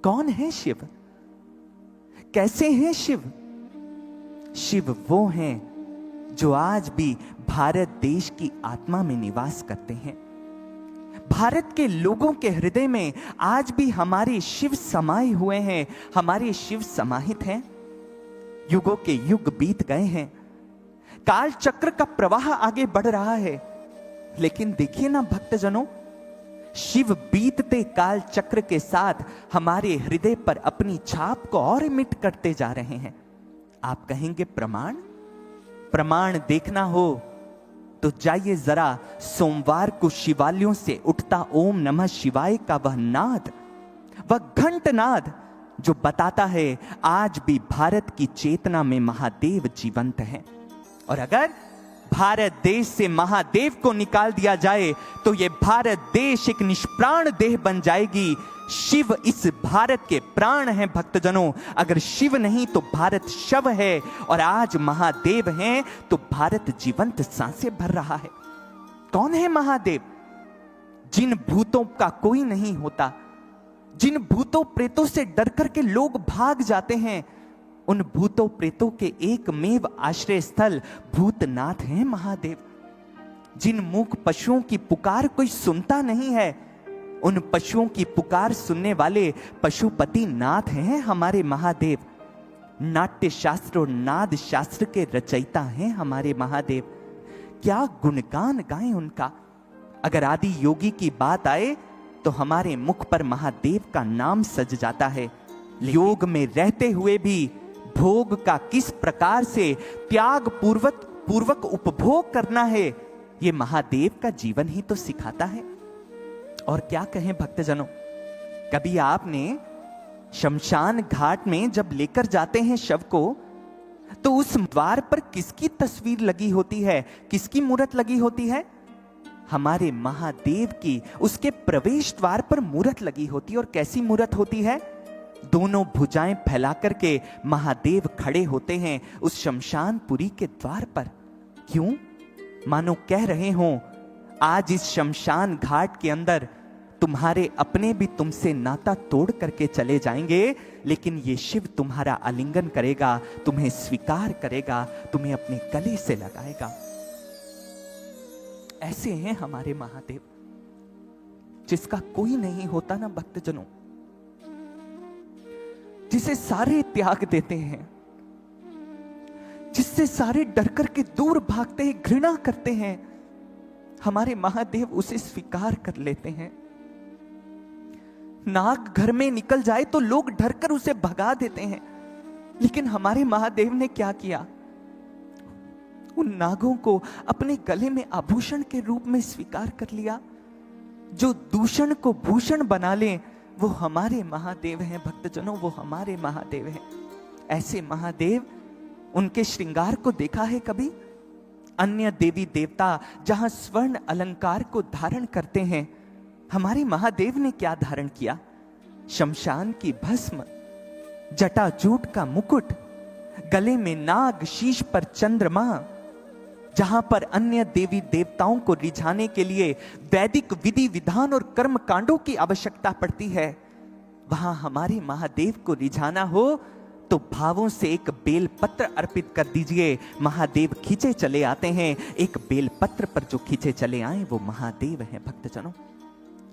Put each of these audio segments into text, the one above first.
कौन है शिव? कैसे हैं शिव? शिव वो हैं जो आज भी भारत देश की आत्मा में निवास करते हैं। भारत के लोगों के हृदय में आज भी हमारे शिव समाये हुए हैं, हमारे शिव समाहित हैं। युगों के युग बीत गए हैं, काल चक्र का प्रवाह आगे बढ़ रहा है, लेकिन देखिए ना भक्तजनों, शिव बीतते काल चक्र के साथ हमारे हृदय पर अपनी छाप को और मिट करते जा रहे हैं। आप कहेंगे प्रमाण? प्रमाण देखना हो तो जाइए जरा सोमवार को शिवालयों से उठता ओम नमः शिवाय का वह नाद, वह घंट नाद जो बताता है आज भी भारत की चेतना में महादेव जीवंत हैं। और अगर भारत देश से महादेव को निकाल दिया जाए तो यह भारत देश एक निष्प्राण देह बन जाएगी। शिव इस भारत के प्राण हैं भक्तजनों। अगर शिव नहीं तो भारत शव है, और आज महादेव हैं तो भारत जीवंत सांसें भर रहा है। कौन है महादेव? जिन भूतों का कोई नहीं होता, जिन भूतों प्रेतों से डर करके लोग भाग जाते हैं, उन भूतों प्रेतों के एकमेव आश्रय स्थल भूतनाथ हैं महादेव। जिन मूक पशुओं की पुकार कोई सुनता नहीं है, उन पशुओं की पुकार सुनने वाले पशुपति नाथ हैं हमारे महादेव। नाट्य शास्त्र और नाद शास्त्र के रचयिता हैं हमारे महादेव। क्या गुणगान गाएं उनका। अगर आदि योगी की बात आए तो हमारे मुख पर महादेव का नाम सज जाता है। योग में रहते हुए भी भोग का किस प्रकार से त्याग पूर्वक उपभोग करना है, यह महादेव का जीवन ही तो सिखाता है। और क्या कहें भक्तजनों, कभी आपने शमशान घाट में जब लेकर जाते हैं शव को, तो उस द्वार पर किसकी तस्वीर लगी होती है, किसकी मूर्त लगी होती है? हमारे महादेव की। उसके प्रवेश द्वार पर मूर्त लगी होती है। और कैसी मूर्त होती है? दोनों भुजाएं फैला करके महादेव खड़े होते हैं उस शमशानपुरी के द्वार पर। क्यों? मानो कह रहे हों, आज इस शमशान घाट के अंदर तुम्हारे अपने भी तुमसे नाता तोड़ करके चले जाएंगे, लेकिन ये शिव तुम्हारा आलिंगन करेगा, तुम्हें स्वीकार करेगा, तुम्हें अपने गले से लगाएगा। ऐसे हैं हमारे महादेव, जिसका कोई नहीं होता ना भक्तजनों, जिसे सारे त्याग देते हैं, जिससे सारे डर करके दूर भागते हैं, घृणा करते हैं, हमारे महादेव उसे स्वीकार कर लेते हैं। नाग घर में निकल जाए तो लोग डरकर उसे भगा देते हैं, लेकिन हमारे महादेव ने क्या किया? उन नागों को अपने गले में आभूषण के रूप में स्वीकार कर लिया। जो दूषण को भूषण बना ले वो हमारे महादेव हैं भक्तजनों, वो हमारे महादेव हैं। ऐसे महादेव, उनके श्रृंगार को देखा है कभी? अन्य देवी देवता जहां स्वर्ण अलंकार को धारण करते हैं, हमारे महादेव ने क्या धारण किया? शमशान की भस्म, जटाजूट का मुकुट, गले में नाग, शीश पर चंद्रमा। जहां पर अन्य देवी देवताओं को रिझाने के लिए वैदिक विधि विधान और कर्म कांडों की आवश्यकता पड़ती है, वहां हमारे महादेव को रिझाना हो तो भावों से एक बेलपत्र अर्पित कर दीजिए। महादेव खींचे चले आते हैं। एक बेलपत्र पर जो खींचे चले आए वो महादेव हैं भक्तजनों।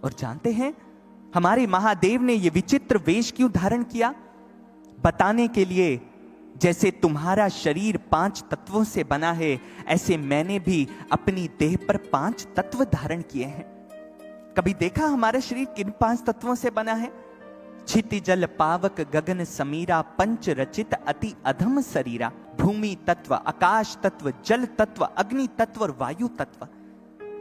और जानते हैं हमारे महादेव ने ये विचित्र वेश क्यों धारण किया? बताने के लिए, जैसे तुम्हारा शरीर 5 तत्वों से बना है, ऐसे मैंने भी अपनी देह पर 5 तत्व धारण किए हैं। कभी देखा हमारा शरीर किन 5 तत्वों से बना है? छिति जल पावक गगन समीरा, पंच रचित अति अधम शरीरा। भूमि तत्व, आकाश तत्व, जल तत्व, अग्नि तत्व और वायु तत्व,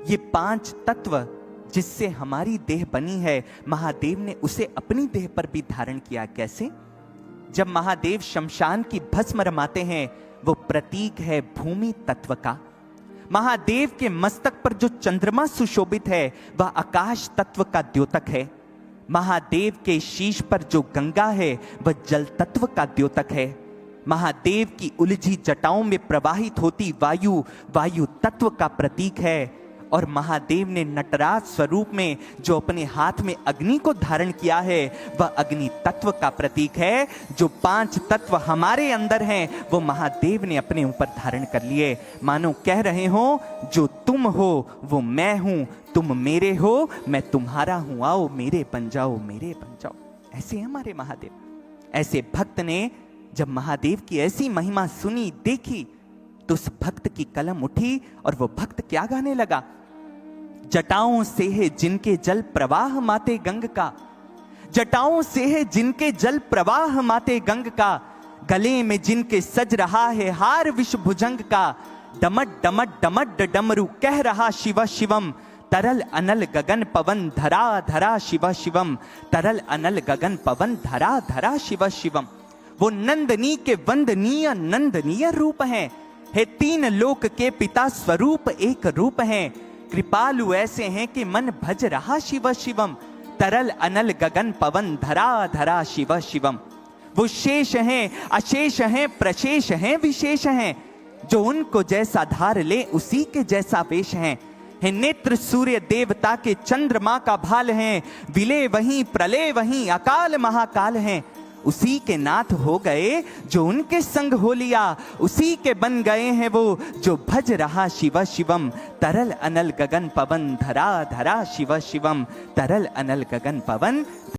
ये 5 तत्व जिससे हमारी देह बनी है, महादेव ने उसे अपनी देह पर भी धारण किया। कैसे? जब महादेव शमशान की भस्म रमाते हैं, वो प्रतीक है भूमि तत्व का। महादेव के मस्तक पर जो चंद्रमा सुशोभित है वह आकाश तत्व का द्योतक है। महादेव के शीश पर जो गंगा है वह जल तत्व का द्योतक है। महादेव की उलझी जटाओं में प्रवाहित होती वायु, वायु तत्व का प्रतीक है। और महादेव ने नटराज स्वरूप में जो अपने हाथ में अग्नि को धारण किया है वह अग्नि तत्व का प्रतीक है। जो 5 तत्व हमारे अंदर हैं वो महादेव ने अपने ऊपर धारण कर लिए। मानो कह रहे हो जो तुम हो वो मैं हूं, तुम मेरे हो मैं तुम्हारा हूं, आओ मेरे बन जाओ, मेरे बन जाओ। ऐसे हमारे महादेव। ऐसे भक्त ने जब महादेव की ऐसी महिमा सुनी देखी तो उस भक्त की कलम उठी और वो भक्त क्या गाने लगा। जटाओं से है जिनके जल प्रवाह माते गंग का, जटाओं से है जिनके जल प्रवाह माते गंग का, गले में जिनके सज रहा है हार विश्व भुजंग का, डमट डमट डमट डमरू कह रहा शिव शिवम, तरल अनल गगन पवन धरा धरा शिव शिवम, तरल अनल गगन पवन धरा धरा शिव शिवम। वो नंदनी के वंदनीय नंदनीय रूप हैं, है 3 लोक के पिता स्वरूप एक रूप हैं, कृपालु ऐसे हैं कि मन भज रहा शिव शिवम, तरल अनल गगन पवन धरा धरा शिव शिवम। वो शेष हैं अशेष हैं प्रशेष हैं विशेष हैं, जो उनको जैसा धार ले उसी के जैसा वेश हैं, है नेत्र सूर्य देवता के चंद्रमा का भाल हैं, विलय वहीं प्रलय वहीं अकाल महाकाल हैं, उसी के नाथ हो गए जो उनके संग हो लिया, उसी के बन गए हैं वो जो भज रहा शिव शिवम, तरल अनल गगन पवन धरा धरा शिव शिवम, तरल अनल गगन पवन